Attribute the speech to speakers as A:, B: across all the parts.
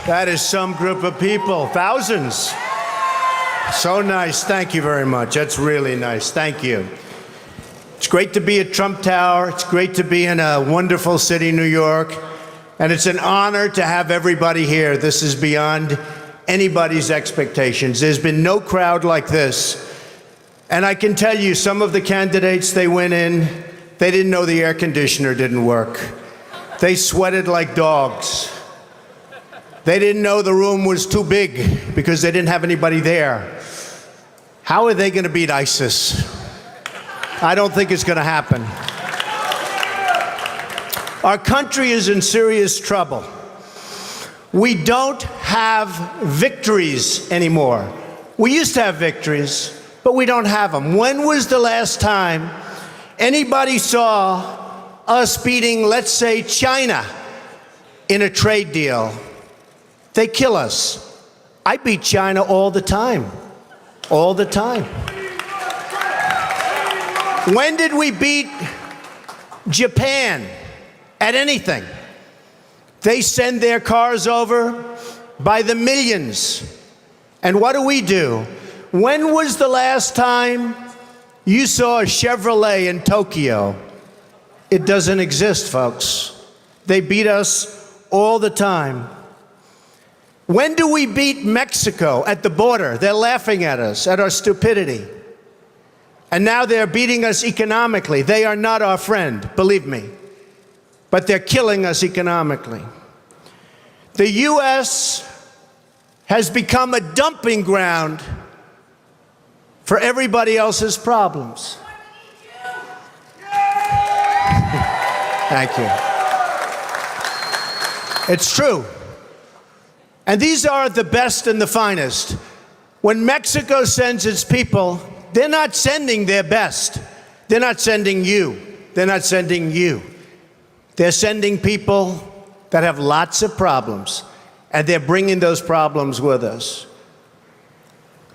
A: That is some group of people, thousands. So nice. Thank you very much. That's really nice. Thank you. It's great to be at Trump Tower. It's great to be in a wonderful city, New York. And it's an honor to have everybody here. This is beyond anybody's expectations. There's been no crowd like this. And I can tell you, some of the candidates, they went in, they didn't know the air conditioner didn't work. They sweated like dogs. They didn't know the room was too big because they didn't have anybody there. How are they going to beat ISIS? I don't think it's going to happen. Our country is in serious trouble. We don't have victories anymore. We used to have victories, but we don't have them. When was the last time anybody saw us beating, let's say, China in a trade deal? They kill us. I beat China all the time. All the time. When did we beat Japan at anything? They send their cars over by the millions. And what do? When was the last time you saw a Chevrolet in Tokyo? It doesn't exist, folks. They beat us all the time. When do we beat Mexico at the border? They're laughing at us, at our stupidity. And now they're beating us economically. They are not our friend, believe me. But they're killing us economically. The U.S. has become a dumping ground for everybody else's problems. Thank you. It's true. And these are the best and the finest. When Mexico sends its people, they're not sending their best. They're not sending you. They're not sending you. They're sending people that have lots of problems, and they're bringing those problems with us.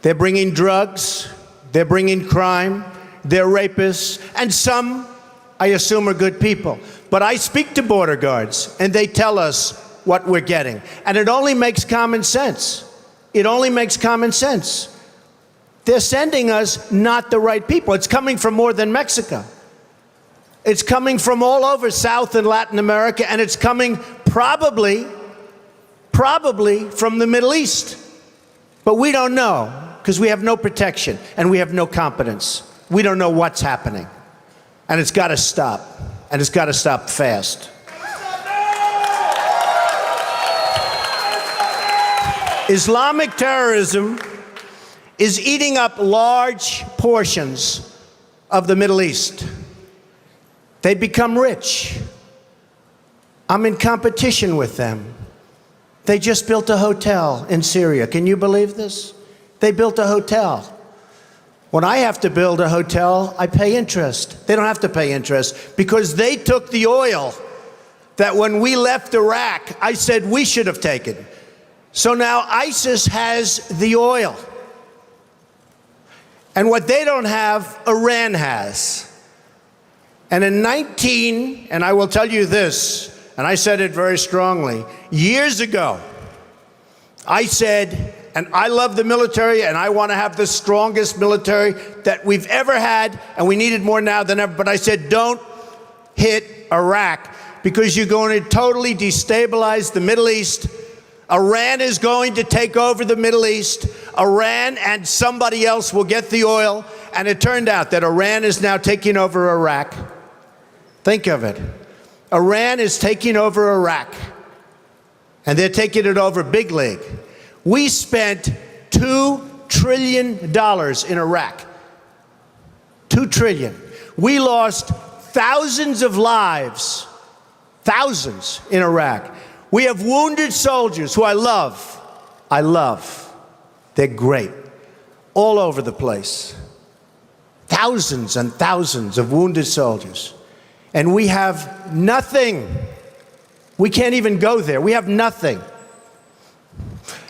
A: They're bringing drugs, they're bringing crime, they're rapists, and some, I assume, are good people. But I speak to border guards, and they tell us what we're getting. And it only makes common sense. It only makes common sense. They're sending us not the right people. It's coming from more than Mexico. It's coming from all over South and Latin America, and it's coming probably from the Middle East. But we don't know, because we have no protection and we have no competence. We don't know what's happening. And it's got to stop. And it's got to stop fast. Islamic terrorism is eating up large portions of the Middle East. They become rich. I'm in competition with them. They just built a hotel in Syria. Can you believe this? They built a hotel. When I have to build a hotel, I pay interest. They don't have to pay interest because they took the oil that when we left Iraq, I said we should have taken. So now ISIS has the oil. And what they don't have, Iran has. And in and I will tell you this, and I said it very strongly, years ago, I said, and I love the military, and I want to have the strongest military that we've ever had, and we need it more now than ever, but I said, don't hit Iraq, because you're going to totally destabilize the Middle East. Iran is going to take over the Middle East. Iran and somebody else will get the oil. And it turned out that Iran is now taking over Iraq. Think of it. Iran is taking over Iraq. And they're taking it over big league. We spent $2 trillion in Iraq. $2 trillion. We lost thousands of lives, thousands in Iraq. We have wounded soldiers who I love. I love. They're great. All over the place. Thousands and thousands of wounded soldiers. And we have nothing. We can't even go there. We have nothing.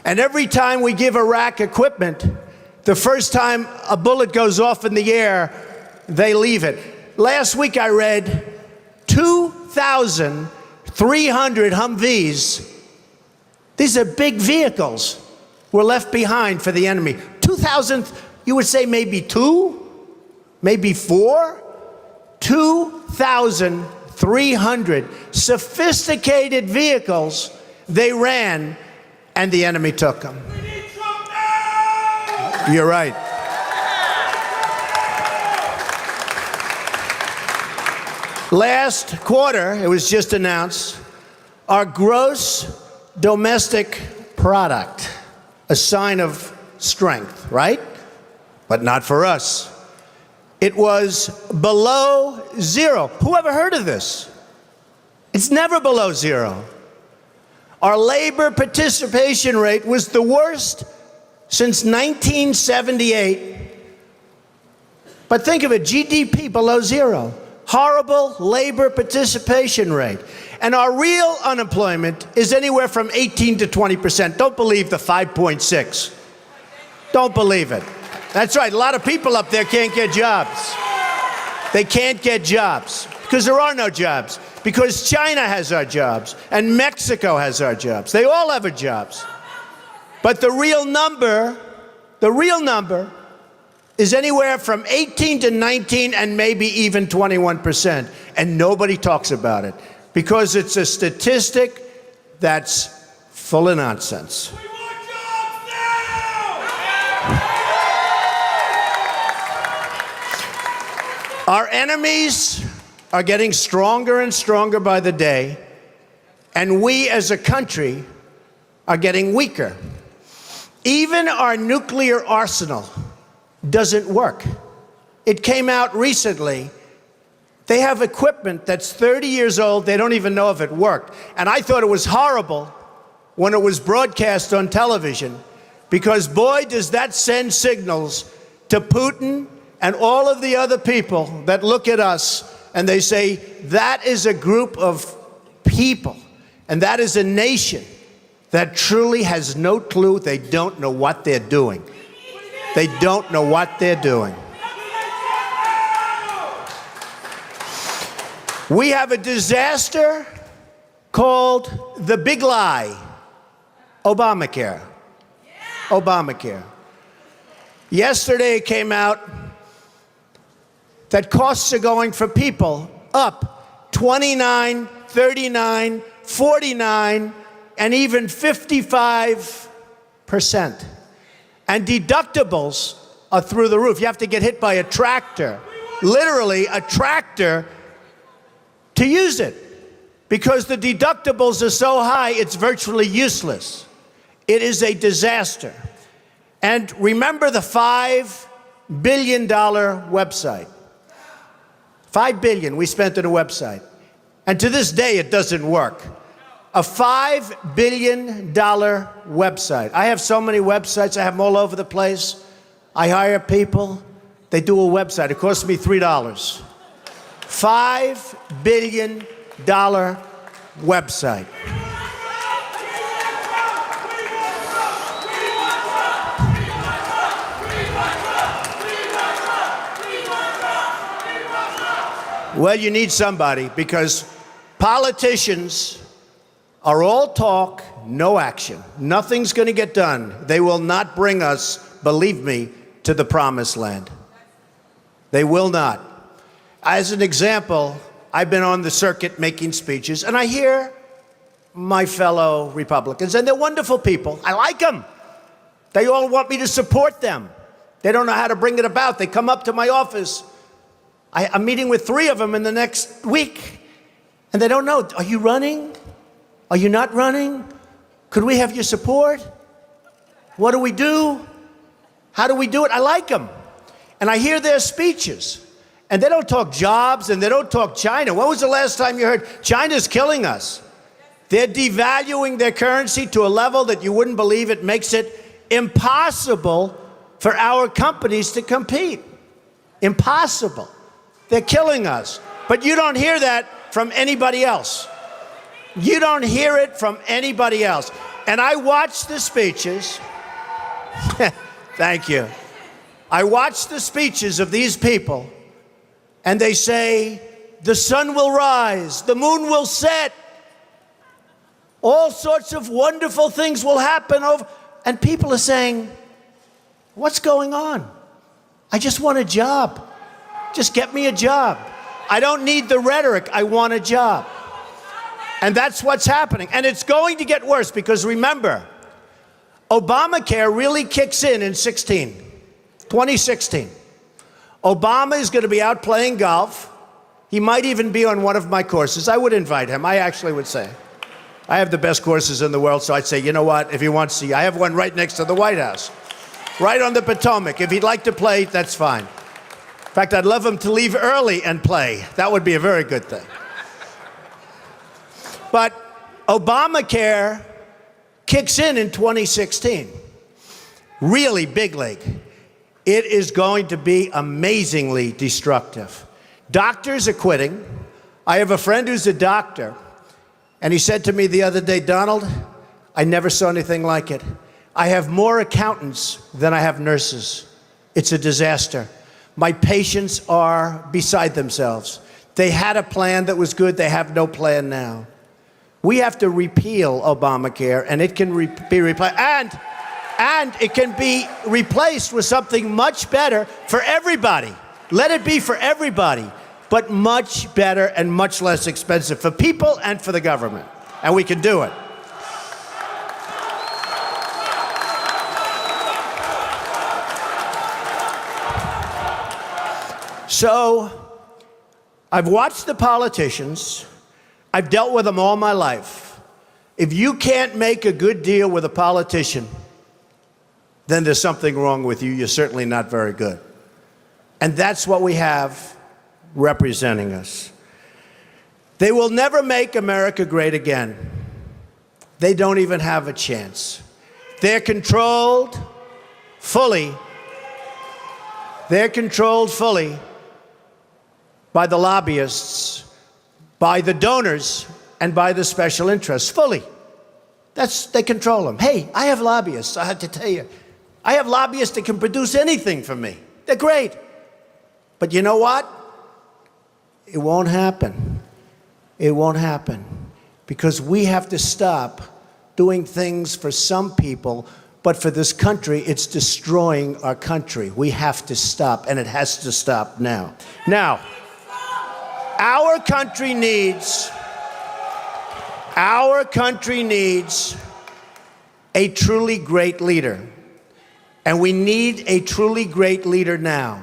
A: And every time we give Iraq equipment, the first time a bullet goes off in the air, they leave it. Last week I read 2,300 Humvees These are big vehicles were left behind for the enemy. 2,000, you would say maybe 2, maybe 4, 2,300 sophisticated vehicles they ran, and the enemy took them.
B: We need Trump now!
A: You're right. Last quarter, it was just announced, our gross domestic product, a sign of strength, right? But not for us. It was below zero. Who ever heard of this? It's never below zero. Our labor participation rate was the worst since 1978. But think of it, GDP below zero. Horrible labor participation rate. And our real unemployment is anywhere from 18 to 20%. Don't believe the 5.6. Don't believe it. That's right, a lot of people up there can't get jobs. They can't get jobs because there are no jobs. Because China has our jobs and Mexico has our jobs. They all have our jobs. But the real number is anywhere from 18 to 19 and maybe even 21%. And nobody talks about it because it's a statistic that's full of nonsense.
B: We want jobs now!
A: Our enemies are getting stronger and stronger by the day, and we as a country are getting weaker. Even our nuclear arsenal doesn't work. It came out recently. They have equipment that's 30 years old. They don't even know if it worked. And I thought it was horrible when it was broadcast on television, because boy, does that send signals to Putin and all of the other people that look at us and they say, that is a group of people and that is a nation that truly has no clue. They don't know what they're doing. They don't know what they're doing. We have a disaster called the big lie, Obamacare. Obamacare. Yesterday it came out that costs are going for people up 29, 39, 49, and even 55%. And deductibles are through the roof. You have to get hit by a tractor, literally a tractor, to use it, because the deductibles are so high, it's virtually useless. It is a disaster. And remember the $5 billion website. $5 billion we spent on a website. And to this day, it doesn't work. A $5 billion website. I have so many websites. I have them all over the place. I hire people. They do a website. It costs me $3. $5 billion website. Well, you need somebody, because politicians are all talk, no action. Nothing's going to get done. They will not bring us, believe me, to the promised land. They will not. As an example, I've been on the circuit making speeches, and I hear my fellow Republicans, and they're wonderful people. I like them. They all want me to support them. They don't know how to bring it about. They come up to my office. I'm meeting with 3 of them in the next week, and they don't know. Are you running? Are you not running? Could we have your support? What do we do? How do we do it? I like them. And I hear their speeches. And they don't talk jobs, and they don't talk China. When was the last time you heard China's killing us? They're devaluing their currency to a level that you wouldn't believe. It makes it impossible for our companies to compete. Impossible. They're killing us. But you don't hear that from anybody else. You don't hear it from anybody else. And I watch the speeches. Thank you. I watch the speeches of these people, and they say, the sun will rise, the moon will set. All sorts of wonderful things will happen and people are saying, what's going on? I just want a job. Just get me a job. I don't need the rhetoric. I want a job. And that's what's happening. And it's going to get worse because remember, Obamacare really kicks in 2016. Obama is going to be out playing golf. He might even be on one of my courses. I would invite him. I actually would say. I have the best courses in the world, so I'd say, you know what, if he wants to, I have one right next to the White House, right on the Potomac. If he'd like to play, that's fine. In fact, I'd love him to leave early and play. That would be a very good thing. But Obamacare kicks in 2016. Really big league. It is going to be amazingly destructive. Doctors are quitting. I have a friend who's a doctor, and he said to me the other day, Donald, I never saw anything like it. I have more accountants than I have nurses. It's a disaster. My patients are beside themselves. They had a plan that was good. They have no plan now. We have to repeal Obamacare, and it can be replaced. And it can be replaced with something much better for everybody. Let it be for everybody, but much better and much less expensive for people and for the government. And we can do it. So, I've watched the politicians. I've dealt with them all my life. If you can't make a good deal with a politician, then there's something wrong with you. You're certainly not very good. And that's what we have representing us. They will never make America great again. They don't even have a chance. They're controlled fully. They're controlled fully by the lobbyists, by the donors, and by the special interests, fully. They control them. Hey, I have lobbyists, I have to tell you. I have lobbyists that can produce anything for me. They're great. But you know what? It won't happen. It won't happen. Because we have to stop doing things for some people, but for this country, it's destroying our country. We have to stop, and it has to stop now. Now, our country needs a truly great leader. And we need a truly great leader now.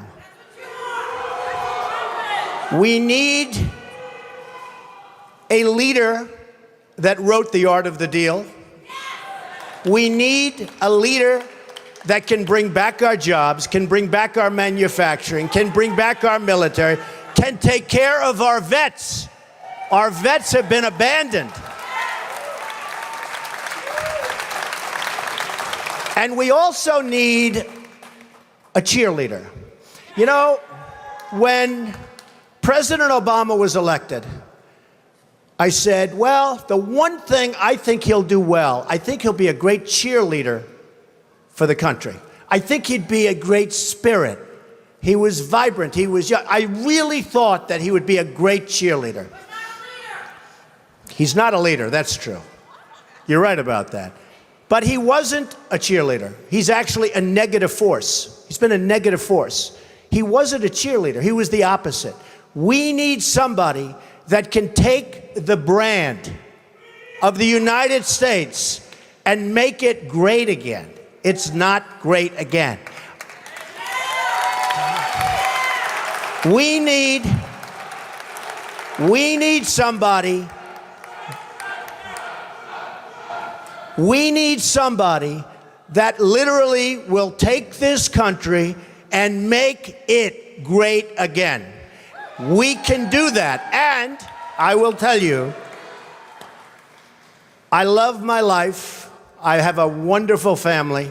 A: We need a leader that wrote The Art of the Deal. We need a leader that can bring back our jobs, can bring back our manufacturing, can bring back our military, can take care of our vets. Our vets have been abandoned. And we also need a cheerleader. You know, when President Obama was elected, I said, well, the one thing I think he'll do well, I think he'll be a great cheerleader for the country. I think he'd be a great spirit. He was vibrant, he was young. I really thought that he would be a great cheerleader. He's not a leader, that's true. You're right about that. But he wasn't a cheerleader. He's actually a negative force. He's been a negative force. He wasn't a cheerleader. He was the opposite. We need somebody that can take the brand of the United States and make it great again. It's not great again. We need somebody that literally will take this country and make it great again. We can do that. And I will tell you, I love my life. I have a wonderful family.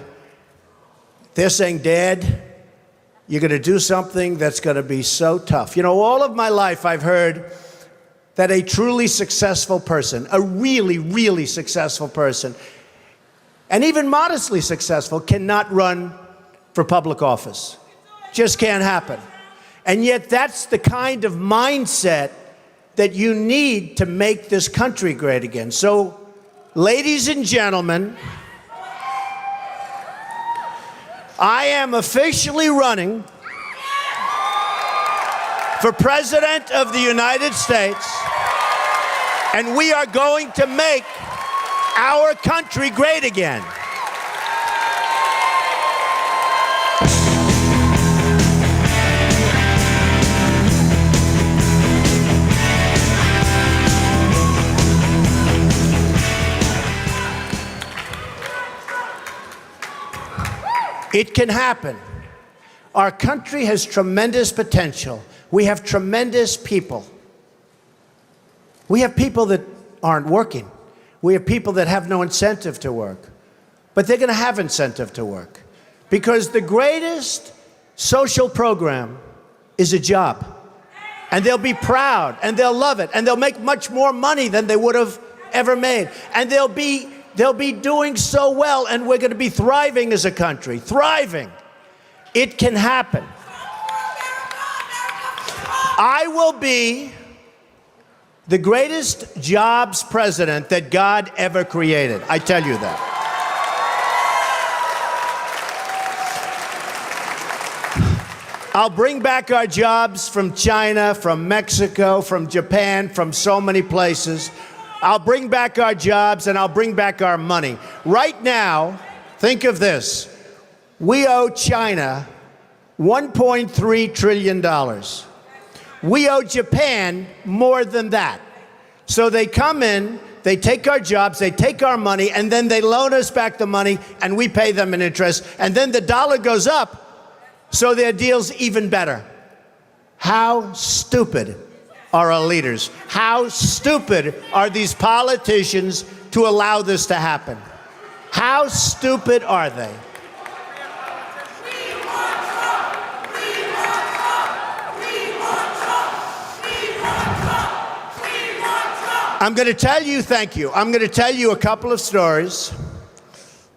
A: They're saying, Dad, you're going to do something that's going to be so tough. You know, all of my life I've heard that a truly successful person, a really, really successful person, and even modestly successful, cannot run for public office. Just can't happen. And yet that's the kind of mindset that you need to make this country great again. So ladies and gentlemen, I am officially running for President of the United States, and we are going to make our country great again. It can happen. Our country has tremendous potential. We have tremendous people. We have people that aren't working. We have people that have no incentive to work. But they're going to have incentive to work. Because the greatest social program is a job. And they'll be proud, and they'll love it, and they'll make much more money than they would have ever made. And they'll be doing so well, and we're going to be thriving as a country. Thriving. It can happen. I will be the greatest jobs president that God ever created. I tell you that. I'll bring back our jobs from China, from Mexico, from Japan, from so many places. I'll bring back our jobs, and I'll bring back our money. Right now, think of this. We owe China $1.3 trillion. We owe Japan more than that. So they come in, they take our jobs, they take our money, and then they loan us back the money, and we pay them in interest. And then the dollar goes up, so their deal's even better. How stupid are our leaders? How stupid are these politicians to allow this to happen? How stupid are they? I'm going to tell you, thank you. I'm going to tell you a couple of stories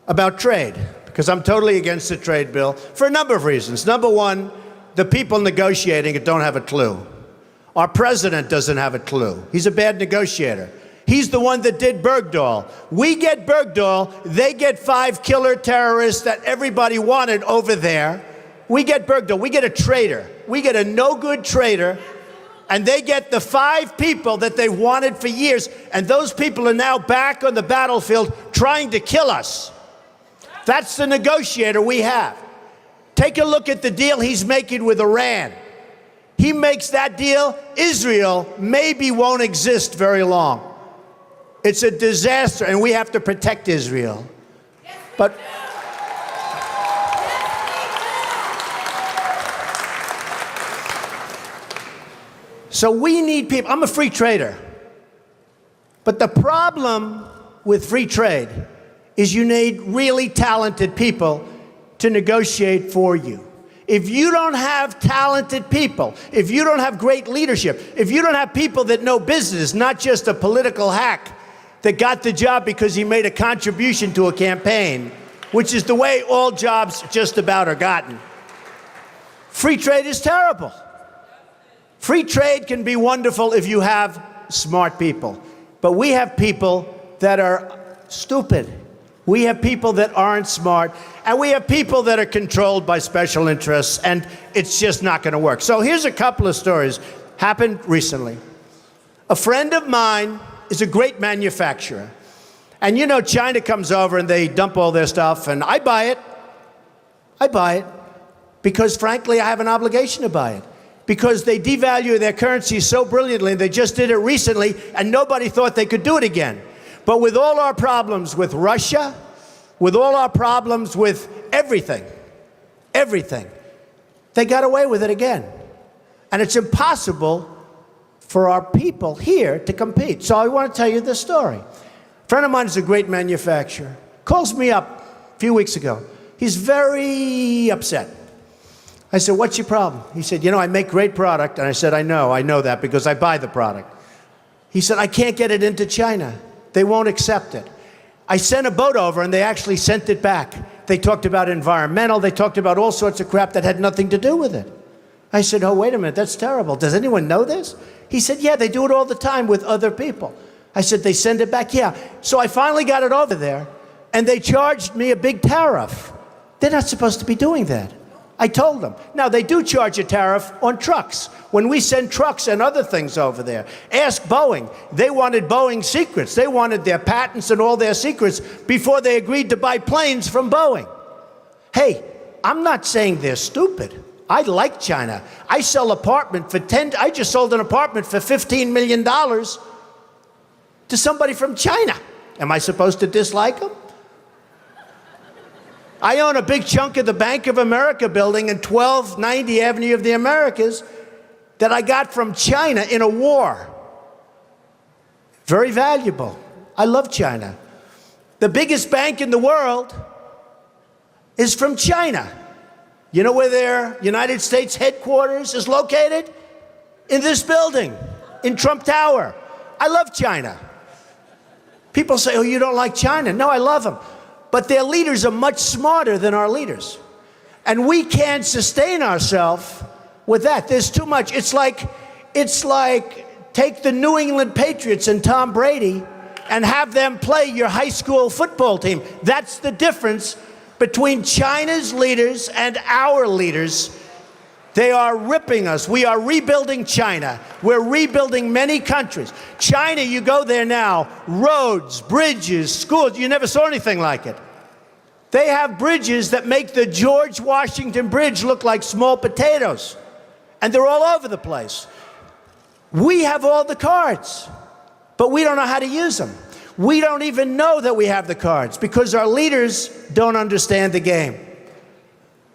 A: about trade, because I'm totally against the trade bill for a number of reasons. Number one, the people negotiating it don't have a clue. Our president doesn't have a clue. He's a bad negotiator. He's the one that did Bergdahl. We get Bergdahl, they get 5 killer terrorists that everybody wanted over there. We get Bergdahl, we get a traitor. We get a no-good traitor, and they get the 5 people that they wanted for years, and those people are now back on the battlefield trying to kill us. That's the negotiator we have. Take a look at the deal he's making with Iran. He makes that deal, Israel maybe won't exist very long. It's a disaster, and we have to protect Israel. But so we need people. I'm a free trader. But the problem with free trade is you need really talented people to negotiate for you. If you don't have talented people, if you don't have great leadership, if you don't have people that know business, not just a political hack that got the job because he made a contribution to a campaign, which is the way all jobs just about are gotten, free trade is terrible. Free trade can be wonderful if you have smart people. But we have people that are stupid. We have people that aren't smart. And we have people that are controlled by special interests. And it's just not going to work. So here's a couple of stories. Happened recently. A friend of mine is a great manufacturer. And you know, China comes over and they dump all their stuff. And I buy it. I buy it. Because frankly, I have an obligation to buy it. Because they devalue their currency so brilliantly. They just did it recently, and nobody thought they could do it again. But with all our problems with Russia, with all our problems with everything, they got away with it again. And it's impossible for our people here to compete. So I want to tell you this story. A friend of mine is a great manufacturer. Calls me up a few weeks ago. He's very upset. I said, what's your problem? He said, you know, I make great product. And I said, I know that because I buy the product. He said, I can't get it into China. They won't accept it. I sent a boat over and they actually sent it back. They talked about environmental. They talked about all sorts of crap that had nothing to do with it. I said, oh, wait a minute, that's terrible. Does anyone know this? He said, yeah, they do it all the time with other people. I said, they send it back? Yeah. So I finally got it over there, and they charged me a big tariff. They're not supposed to be doing that. I told them. Now, they do charge a tariff on trucks. When we send trucks and other things over there, ask Boeing. They wanted Boeing secrets. They wanted their patents and all their secrets before they agreed to buy planes from Boeing. Hey, I'm not saying they're stupid. I like China. I sell apartment for I just sold an apartment for $15 million to somebody from China. Am I supposed to dislike them? I own a big chunk of the Bank of America building in 1290 Avenue of the Americas that I got from China in a war. Very valuable. I love China. The biggest bank in the world is from China. You know where their United States headquarters is located? In this building, in Trump Tower. I love China. People say, oh, you don't like China. No, I love them. But their leaders are much smarter than our leaders. And we can't sustain ourselves with that. There's too much. It's like take the New England Patriots and Tom Brady and have them play your high school football team. That's the difference between China's leaders and our leaders. They are ripping us. We are rebuilding China. We're rebuilding many countries. China, you go there now, roads, bridges, schools, you never saw anything like it. They have bridges that make the George Washington Bridge look like small potatoes. And they're all over the place. We have all the cards, but we don't know how to use them. We don't even know that we have the cards because our leaders don't understand the game.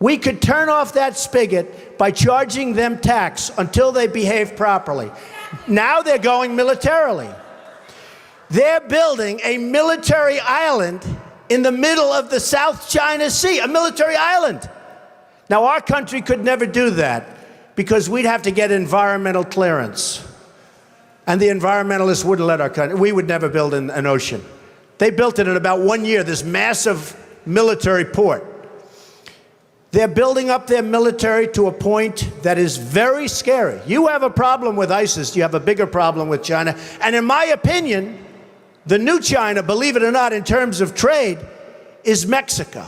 A: We could turn off that spigot by charging them tax until they behave properly. Now they're going militarily. They're building a military island in the middle of the South China Sea, a military island. Now, our country could never do that because we'd have to get environmental clearance. And the environmentalists wouldn't let our country. We would never build an ocean. They built it in about 1 year, this massive military port. They're building up their military to a point that is very scary. You have a problem with ISIS, you have a bigger problem with China. And in my opinion, the new China, believe it or not, in terms of trade, is Mexico.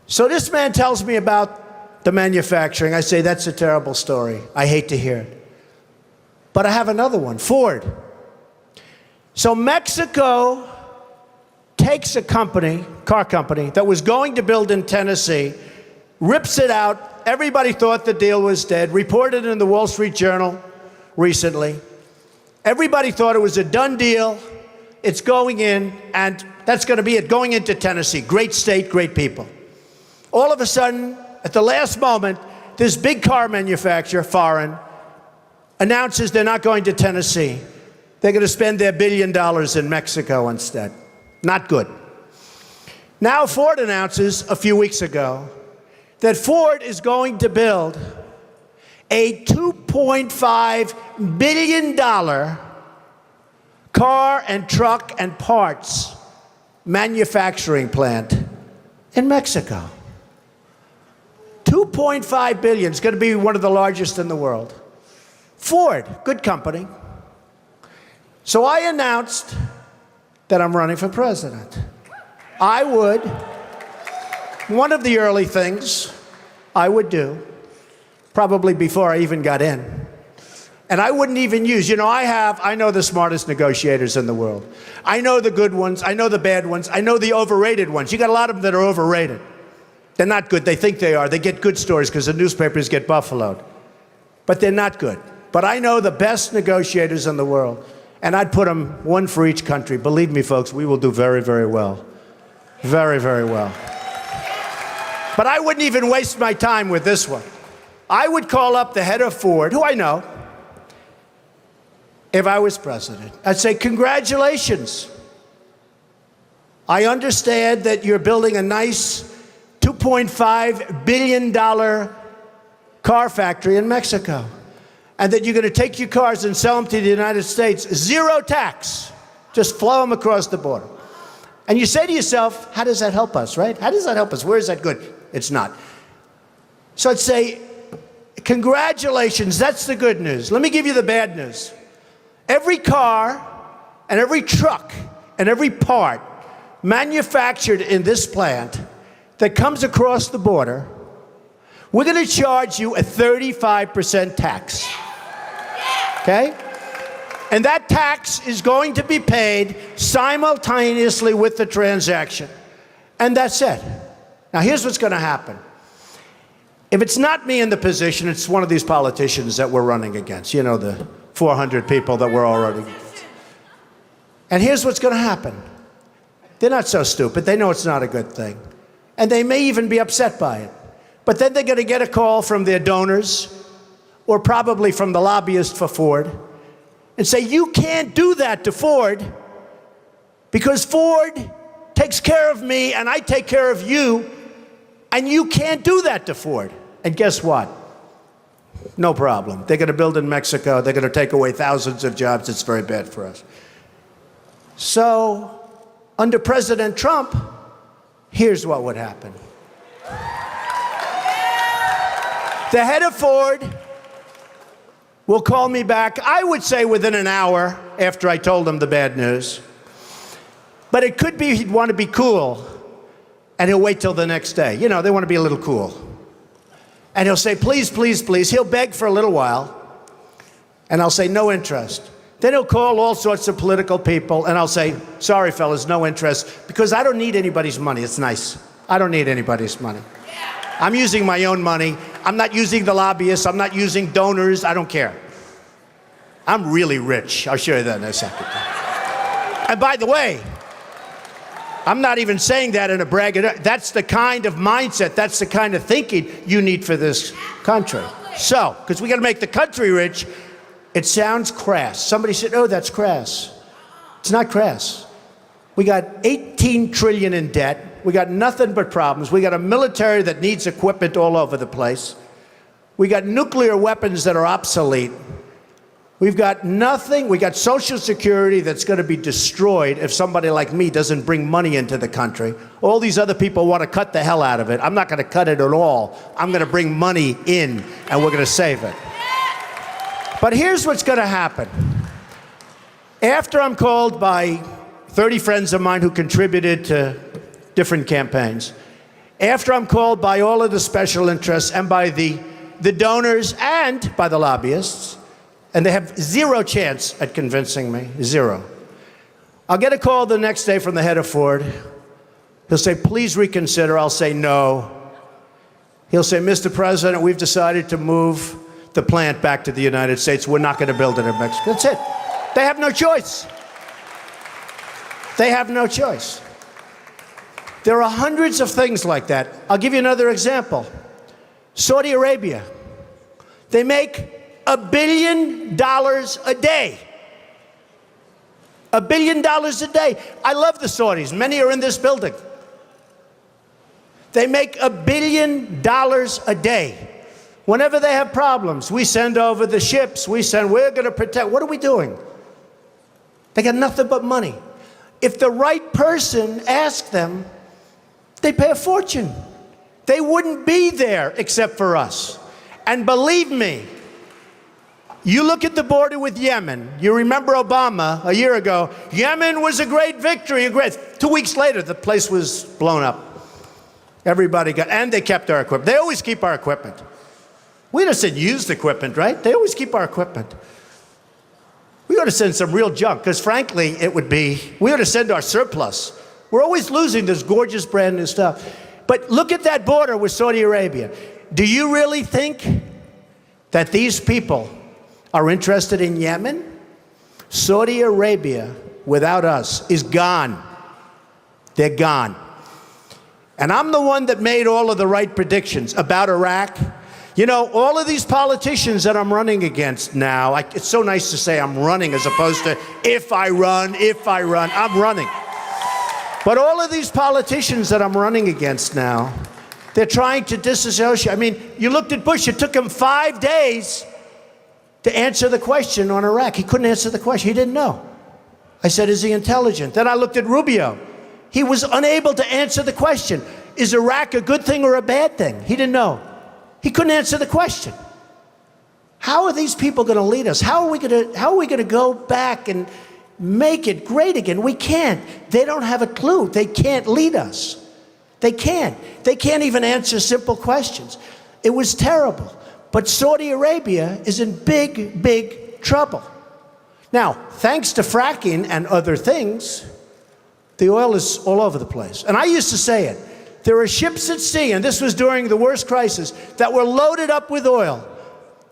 A: So this man tells me about the manufacturing. I say, that's a terrible story. I hate to hear it. But I have another one, Ford. So Mexico takes a company, car company, that was going to build in Tennessee, rips it out. Everybody thought the deal was dead. Reported in the Wall Street Journal recently. Everybody thought it was a done deal. It's going in, and that's going to be it, going into Tennessee. Great state, great people. All of a sudden, at the last moment, this big car manufacturer, foreign, announces they're not going to Tennessee. They're going to spend their $1 billion in Mexico instead. Not good. Now Ford announces a few weeks ago that Ford is going to build a $2.5 billion car and truck and parts manufacturing plant in Mexico. $2.5 billion. It's going to be one of the largest in the world. Ford, good company. So I announced that I'm running for president. I would, one of the early things I would do, probably before I even got in, and I wouldn't even use, I know the smartest negotiators in the world. I know the good ones, I know the bad ones, I know the overrated ones. You got a lot of them that are overrated. They're not good, they think they are. They get good stories because the newspapers get buffaloed. But they're not good. But I know the best negotiators in the world. And I'd put them one for each country. Believe me, folks, we will do very, very well. Very, very well. But I wouldn't even waste my time with this one. I would call up the head of Ford, who I know, if I was president. I'd say, congratulations. I understand that you're building a nice $2.5 billion car factory in Mexico, and that you're going to take your cars and sell them to the United States, zero tax, just flow them across the border. And you say to yourself, how does that help us, right? How does that help us? Where is that good? It's not. So I'd say, congratulations, that's the good news. Let me give you the bad news. Every car and every truck and every part manufactured in this plant that comes across the border, we're going to charge you a 35% tax. Okay? And that tax is going to be paid simultaneously with the transaction. And that's it. Now, here's what's going to happen. If it's not me in the position, it's one of these politicians that we're running against. You know, the 400 people that we're already against. And here's what's going to happen. They're not so stupid. They know it's not a good thing. And they may even be upset by it. But then they're going to get a call from their donors, or probably from the lobbyist for Ford, and say, you can't do that to Ford because Ford takes care of me and I take care of you, and you can't do that to Ford. And guess what? No problem. They're going to build in Mexico. They're going to take away thousands of jobs. It's very bad for us. So, under President Trump, here's what would happen. The head of Ford will call me back, I would say within an hour after I told him the bad news. But it could be he'd want to be cool, and he'll wait till the next day. You know, they want to be a little cool. And he'll say, please, please, please. He'll beg for a little while, and I'll say, no interest. Then he'll call all sorts of political people, and I'll say, sorry, fellas, no interest, because I don't need anybody's money. It's nice. I don't need anybody's money. I'm using my own money. I'm not using the lobbyists. I'm not using donors. I don't care. I'm really rich. I'll show you that in a second. And by the way, I'm not even saying that in a braggadocio. That's the kind of mindset, that's the kind of thinking you need for this country. So, because we got to make the country rich, it sounds crass. Somebody said, oh, that's crass. It's not crass. We got 18 trillion in debt. We got nothing but problems. We got a military that needs equipment all over the place. We got nuclear weapons that are obsolete. We've got nothing. We got Social Security that's going to be destroyed if somebody like me doesn't bring money into the country. All these other people want to cut the hell out of it. I'm not going to cut it at all. I'm going to bring money in, and we're going to save it. But here's what's going to happen. After I'm called by 30 friends of mine who contributed to different campaigns, after I'm called by all of the special interests and by the donors and by the lobbyists, and they have zero chance at convincing me, zero. I'll get a call the next day from the head of Ford. He'll say, please reconsider. I'll say no. He'll say, Mr. President, we've decided to move the plant back to the United States. We're not going to build it in Mexico. That's it. They have no choice. They have no choice. There are hundreds of things like that. I'll give you another example. Saudi Arabia. They make $1 billion a day. $1 billion a day. I love the Saudis. Many are in this building. They make $1 billion a day. Whenever they have problems, we send over the ships. We're going to protect. What are we doing? They got nothing but money. If the right person asked them, they pay a fortune. They wouldn't be there except for us. And believe me, you look at the border with Yemen. You remember Obama a year ago. Yemen was a great victory. 2 weeks later, the place was blown up. Everybody got, and they kept our equipment. They always keep our equipment. We just said used equipment, right? They always keep our equipment. We ought to send some real junk, because frankly, we ought to send our surplus. We're always losing this gorgeous brand new stuff. But look at that border with Saudi Arabia. Do you really think that these people are interested in Yemen? Saudi Arabia, without us, is gone. They're gone. And I'm the one that made all of the right predictions about Iraq. You know, all of these politicians that I'm running against now, it's so nice to say I'm running as opposed to if I run, I'm running. But all of these politicians that I'm running against now, they're trying to disassociate. I mean, you looked at Bush, it took him 5 days to answer the question on Iraq. He couldn't answer the question, he didn't know. I said, is he intelligent? Then I looked at Rubio. He was unable to answer the question. Is Iraq a good thing or a bad thing? He didn't know. He couldn't answer the question. How are these people going to lead us? How are we going to go back and make it great again. We can't. They don't have a clue. They can't lead us. They can't. They can't even answer simple questions. It was terrible. But Saudi Arabia is in big, big trouble. Now, thanks to fracking and other things, the oil is all over the place. And I used to say it. There are ships at sea, and this was during the worst crisis, that were loaded up with oil.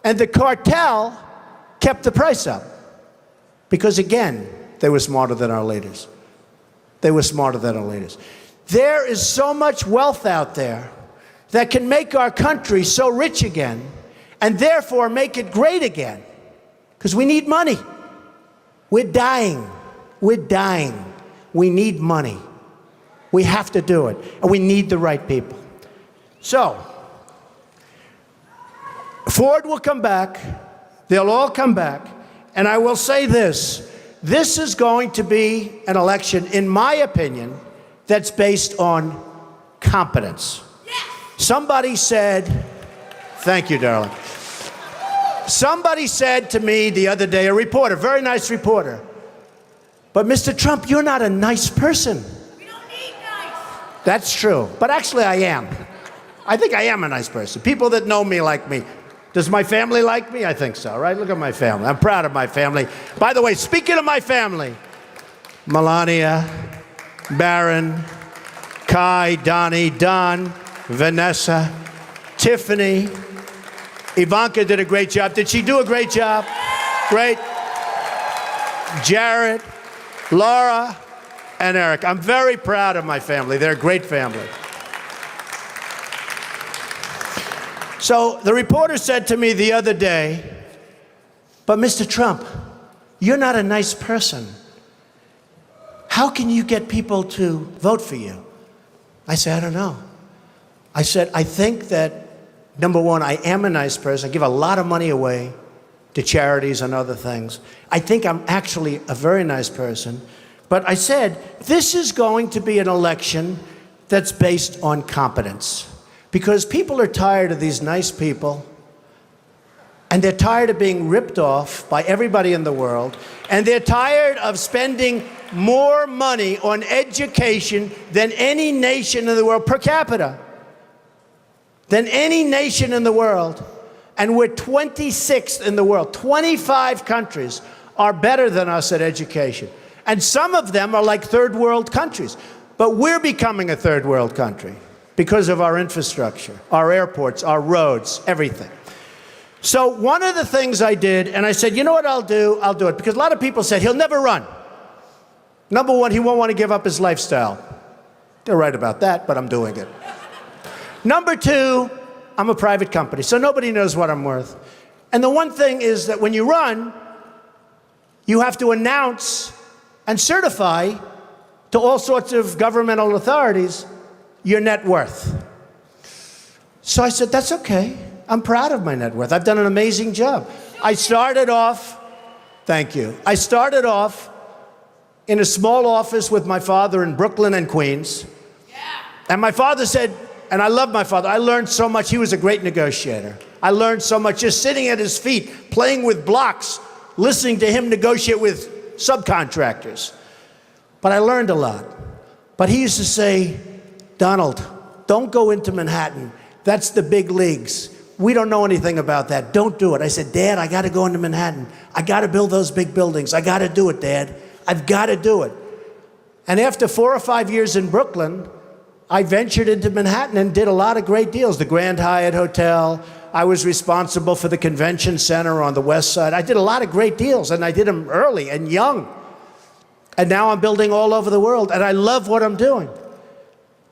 A: And the cartel kept the price up. Because again, they were smarter than our leaders. They were smarter than our leaders. There is so much wealth out there that can make our country so rich again, and therefore make it great again. Because we need money. We're dying. We're dying. We need money. We have to do it. And we need the right people. So, Ford will come back. They'll all come back. And I will say this. This is going to be an election, in my opinion, that's based on competence. Somebody said, thank you, darling. Somebody said to me the other day, a reporter, very nice reporter, but Mr. Trump, you're not a nice person.
B: We don't need nice.
A: That's true, but actually I am. I think I am a nice person. People that know me like me. Does my family like me? I think so, right? Look at my family. I'm proud of my family. By the way, speaking of my family, Melania, Barron, Kai, Donnie, Don, Vanessa, Tiffany, Ivanka did a great job. Did she do a great job? Great. Jared, Laura, and Eric. I'm very proud of my family. They're a great family. So the reporter said to me the other day, but Mr. Trump, you're not a nice person. How can you get people to vote for you? I said, I don't know. I said, I think that, number one, I am a nice person. I give a lot of money away to charities and other things. I think I'm actually a very nice person. But I said, this is going to be an election that's based on competence. Because people are tired of these nice people, and they're tired of being ripped off by everybody in the world, and they're tired of spending more money on education than any nation in the world, per capita, than any nation in the world. And we're 26th in the world. 25 countries are better than us at education. And some of them are like third world countries. But we're becoming a third world country because of our infrastructure, our airports, our roads, everything. So one of the things I did, and I said, you know what I'll do? I'll do it. Because a lot of people said, he'll never run. Number one, he won't want to give up his lifestyle. They're right about that, but I'm doing it. Number two, I'm a private company, so nobody knows what I'm worth. And the one thing is that when you run, you have to announce and certify to all sorts of governmental authorities your net worth. So I said, that's okay. I'm proud of my net worth. I've done an amazing job. I started off, thank you. I started off in a small office with my father in Brooklyn and Queens. And my father said, and I love my father, I learned so much. He was a great negotiator. I learned so much just sitting at his feet, playing with blocks, listening to him negotiate with subcontractors. But I learned a lot. But he used to say, Donald, don't go into Manhattan. That's the big leagues. We don't know anything about that. Don't do it. I said, Dad, I got to go into Manhattan. I got to build those big buildings. I got to do it, Dad. I've got to do it. And after 4 or 5 years in Brooklyn, I ventured into Manhattan and did a lot of great deals. The Grand Hyatt Hotel. I was responsible for the convention center on the west side. I did a lot of great deals, and I did them early and young. And now I'm building all over the world, and I love what I'm doing.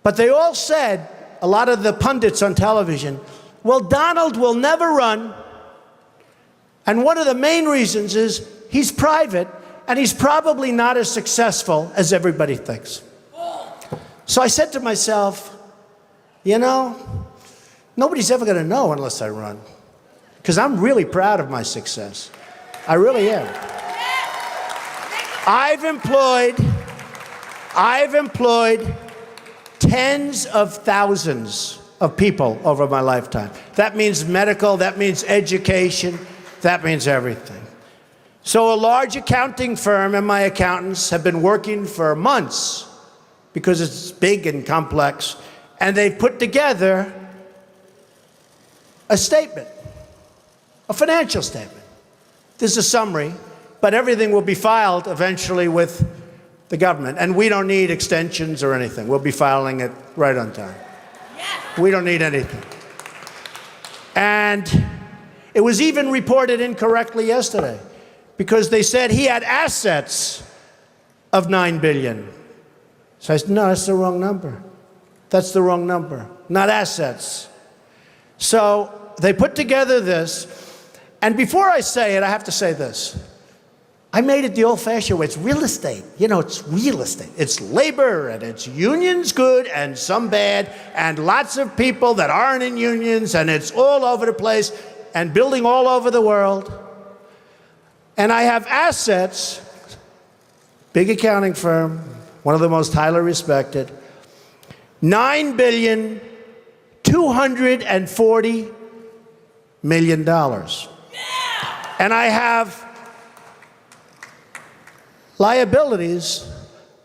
A: But they all said, a lot of the pundits on television, well, Donald will never run. And one of the main reasons is he's private, and he's probably not as successful as everybody thinks. So I said to myself, you know, nobody's ever going to know unless I run. Because I'm really proud of my success. I really am. I've employed tens of thousands of people over my lifetime. That means medical, that means education, that means everything. So a large accounting firm and my accountants have been working for months because it's big and complex, and they've put together a statement, a financial statement. This is a summary, but everything will be filed eventually with the government, and we don't need extensions or anything. We'll be filing it right on time. We don't need anything. And it was even reported incorrectly yesterday because they said he had assets of $9 billion. So I said, no, that's the wrong number. That's the wrong number, not assets. So they put together this, and before I say it, I have to say this. I made it the old-fashioned way. It's real estate. You know, it's real estate. It's labor, and it's unions good and some bad, and lots of people that aren't in unions, and it's all over the place, and building all over the world. And I have assets, big accounting firm, one of the most highly respected, $9,240 million. And I have liabilities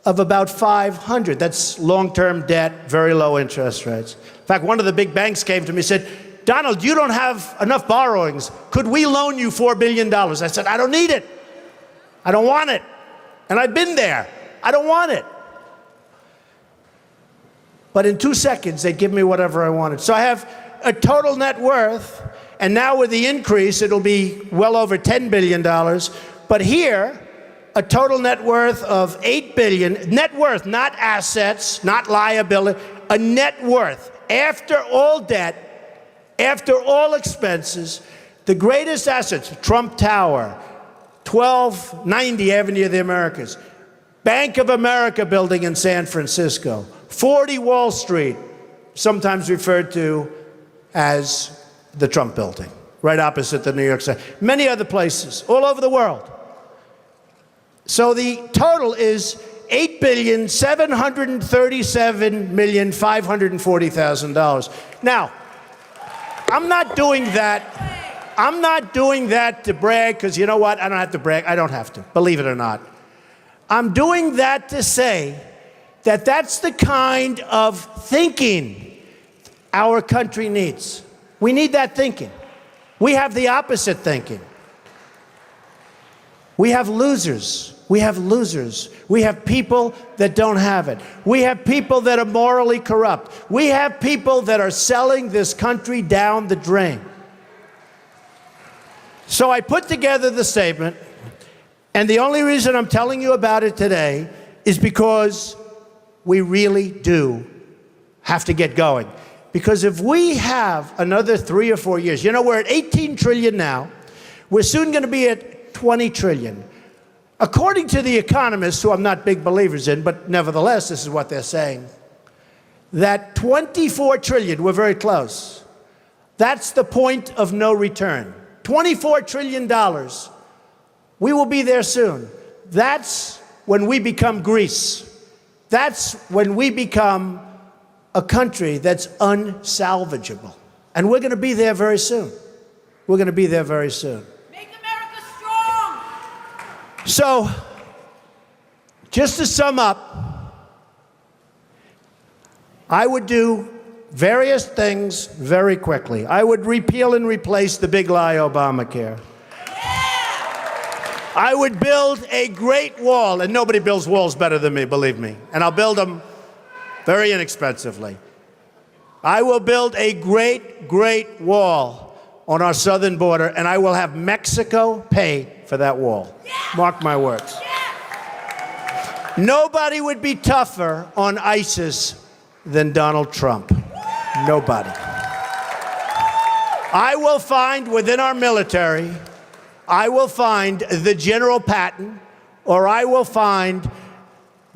A: of about 500. That's long-term debt, very low interest rates. In fact, one of the big banks came to me and said, Donald, you don't have enough borrowings. Could we loan you $4 billion? I said, I don't need it. I don't want it. And I've been there. I don't want it. But in 2 seconds, they'd give me whatever I wanted. So I have a total net worth, and now with the increase, it'll be well over $10 billion. But here, a total net worth of $8 billion, net worth, not assets, not liability, a net worth after all debt, after all expenses, the greatest assets, Trump Tower, 1290 Avenue of the Americas, Bank of America building in San Francisco, 40 Wall Street, sometimes referred to as the Trump building, right opposite the New York City, many other places, all over the world. So the total is $8,737,540,000. Now, I'm not doing that. I'm not doing that to brag, because you know what? I don't have to brag. I don't have to, believe it or not. I'm doing that to say that that's the kind of thinking our country needs. We need that thinking. We have the opposite thinking. We have losers. We have losers. We have people that don't have it. We have people that are morally corrupt. We have people that are selling this country down the drain. So I put together the statement, and the only reason I'm telling you about it today is because we really do have to get going. Because if we have another 3 or 4 years, you know, we're at 18 trillion now. We're soon going to be at 20 trillion. According to the economists, who I'm not big believers in, but nevertheless, this is what they're saying, that 24 trillion, we're very close. That's the point of no return. $24 trillion. We will be there soon. That's when we become Greece. That's when we become a country that's unsalvageable. And we're going to be there very soon. We're going to be there very soon.
B: Make America strong!
A: So, just to sum up, I would do various things very quickly. I would repeal and replace the big lie Obamacare. I would build a great wall, and nobody builds walls better than me, believe me. And I'll build them very inexpensively. I will build a great, great wall on our southern border, and I will have Mexico pay for that wall. Mark my words. Nobody would be tougher on ISIS than Donald Trump. Nobody. I will find within our military, I will find the General Patton, or I will find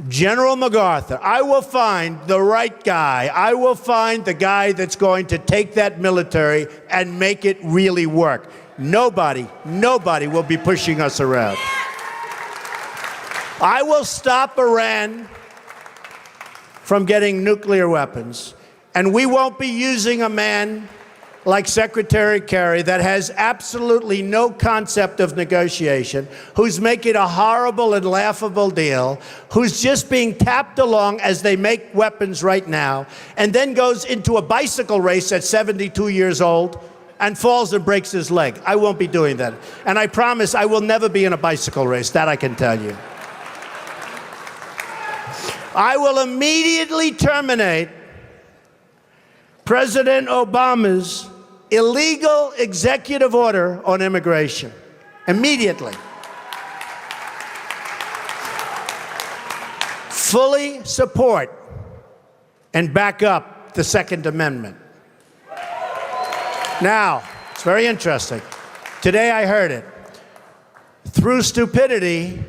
A: General MacArthur. I will find the right guy. I will find the guy that's going to take that military and make it really work. Nobody will be pushing us around. I will stop Iran from getting nuclear weapons, and we won't be using a man like Secretary Kerry that has absolutely no concept of negotiation, who's making a horrible and laughable deal, who's just being tapped along as they make weapons right now, and then goes into a bicycle race at 72 years old and falls and breaks his leg. I won't be doing that. And I promise I will never be in a bicycle race. That I can tell you. I will immediately terminate President Obama's illegal executive order on immigration. Immediately. Fully support and back up the Second Amendment. Now, it's very interesting. Today I heard it. Through stupidity,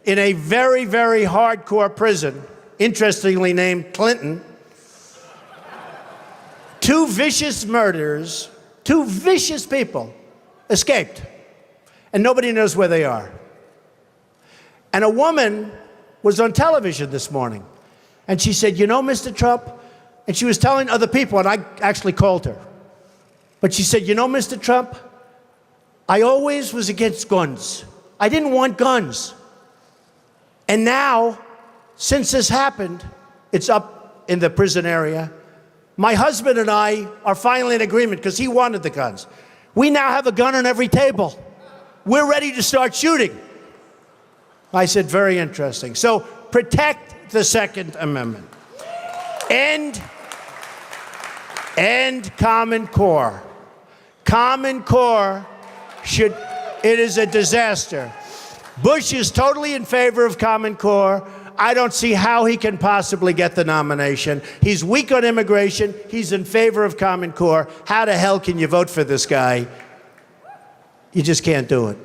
A: in a very, very hardcore prison, interestingly named Clinton, two vicious murderers, two vicious people escaped, and nobody knows where they are. And a woman was on television this morning, and she said, you know, Mr. Trump, and she was telling other people, and I actually called her, but she said, you know, Mr. Trump, I always was against guns. I didn't want guns. And now, since this happened, it's up in the prison area. My husband and I are finally in agreement because he wanted the guns. We now have a gun on every table. We're ready to start shooting. I said, very interesting. So protect the Second Amendment. End Common Core. Common Core it is a disaster. Bush is totally in favor of Common Core. I don't see how he can possibly get the nomination. He's weak on immigration. He's in favor of Common Core. How the hell can you vote for this guy? You just can't do it.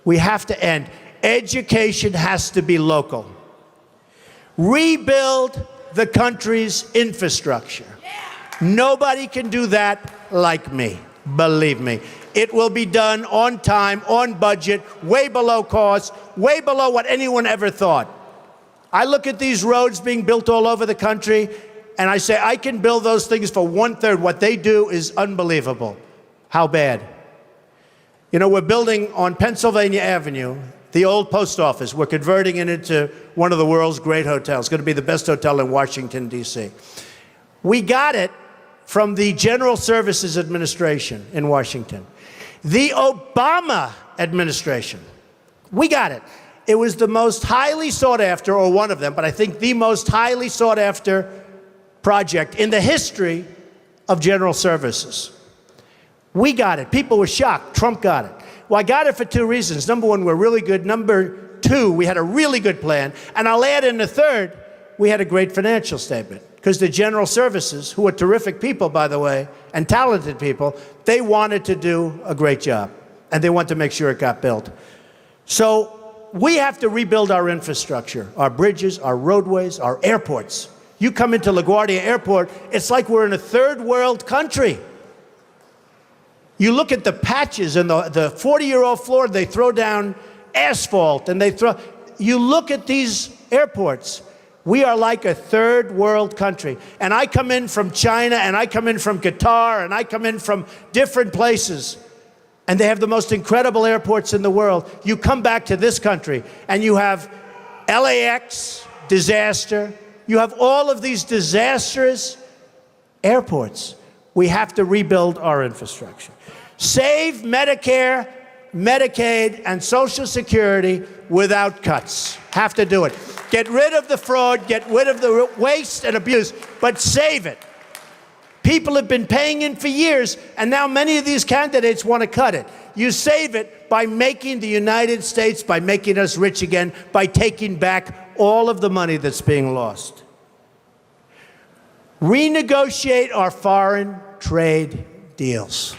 A: We have to end. Education has to be local. Rebuild the country's infrastructure. Nobody can do that like me. Believe me. It will be done on time, on budget, way below cost, way below what anyone ever thought. I look at these roads being built all over the country, and I say, I can build those things for 1/3. What they do is unbelievable. How bad? You know, we're building on Pennsylvania Avenue, the old post office. We're converting it into one of the world's great hotels. It's going to be the best hotel in Washington, D.C. We got it from the General Services Administration in Washington. The Obama administration, we got it. It was the most highly sought after, or one of them, but I think the most highly sought after project in the history of General Services. We got it. People were shocked. Trump got it. Well, I got it for two reasons. Number one, we're really good. Number two, we had a really good plan. And I'll add in the third, we had a great financial statement. Because the General Services, who are terrific people, by the way, and talented people, they wanted to do a great job. And they wanted to make sure it got built. So we have to rebuild our infrastructure, our bridges, our roadways, our airports. You come into LaGuardia Airport, it's like we're in a third world country. You look at the patches and the 40-year-old floor, they throw down asphalt, and you look at these airports, we are like a third world country. And I come in from China, and I come in from Qatar, and I come in from different places, and they have the most incredible airports in the world. You come back to this country, and you have LAX, disaster. You have all of these disastrous airports. We have to rebuild our infrastructure. Save Medicare, Medicaid, and Social Security without cuts. Have to do it. Get rid of the fraud, get rid of the waste and abuse, but save it. People have been paying in for years, and now many of these candidates want to cut it. You save it by making the United States, by making us rich again, by taking back all of the money that's being lost. Renegotiate our foreign trade deals.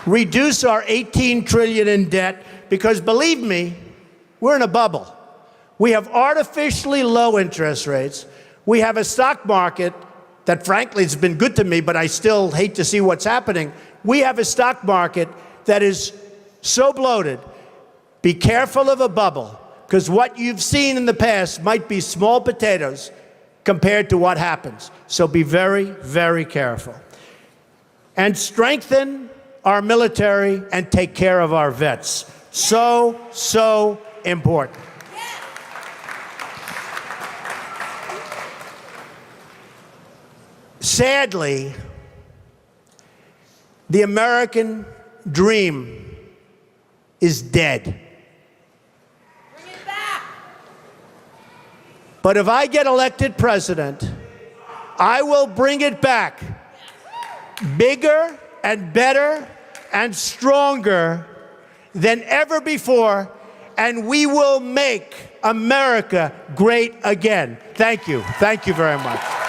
A: Reduce our $18 trillion in debt, because believe me, we're in a bubble. We have artificially low interest rates. We have a stock market that frankly has been good to me, but I still hate to see what's happening. We have a stock market that is so bloated. Be careful of a bubble, because what you've seen in the past might be small potatoes compared to what happens. So be very, very careful. And strengthen our military and take care of our vets. So, so important. Sadly, the American dream is dead.
B: Bring it back.
A: But if I get elected president, I will bring it back bigger and better and stronger than ever before, and we will make America great again. Thank you. Thank you very much.